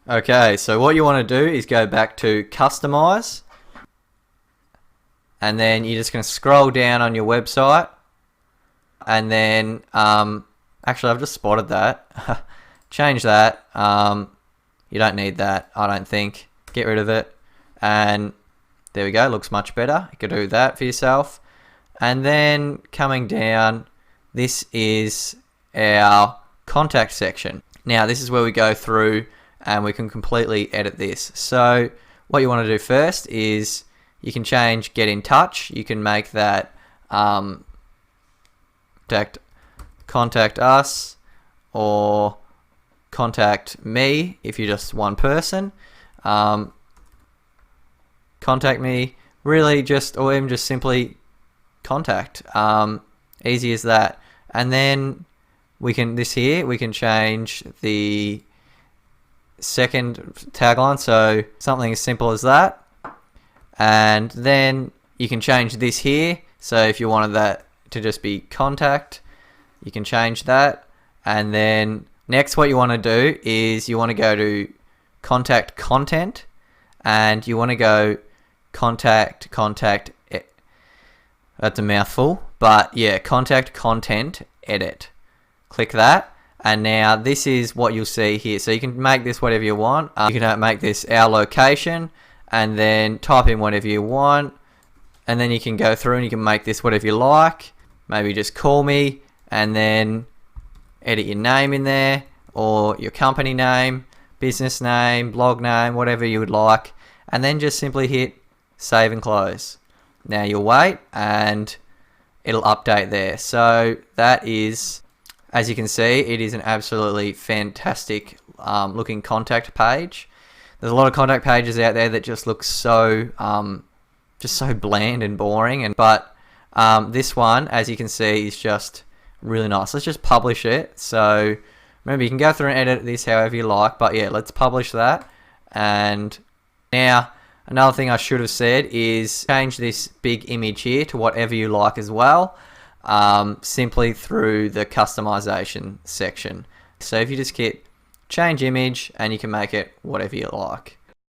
Okay, so what you want to do is go back to customize, and then you're just going to scroll down on your website, and then actually I've just spotted that. Change that. You don't need that, I don't think. Get rid of it, and there we go, looks much better. You could do that for yourself. And then coming down, this is our contact section. Now this is where we go through and we can completely edit this. So what you want to do first is you can change get in touch. You can make that contact us or contact me if you're just one person. Contact me, really just, or even just simply contact. Easy as that. And then we can change the second tagline, so something as simple as that. And then you can change this here, so if you wanted that to just be contact, you can change that. And then next, what you want to do is you want to go to contact content, and you want to go contact, that's a mouthful, but yeah, contact content edit. Click that, and now this is what you'll see here. So you can make this whatever you want. You can make this our location, and then type in whatever you want, and then you can go through and you can make this whatever you like. Maybe just call me, and then edit your name in there, or your company name, business name, blog name, whatever you would like, and then just simply hit save and close. Now you'll wait and it'll update there. So that is, as you can see, it is an absolutely fantastic looking contact page. There's a lot of contact pages out there that just look so bland and boring, but this one, as you can see, is just really nice. Let's just publish it. So remember, you can go through and edit this however you like, but yeah, let's publish that. And now another thing I should have said is change this big image here to whatever you like as well, simply through the customization section. So if you just hit change image, and you can make it whatever you like.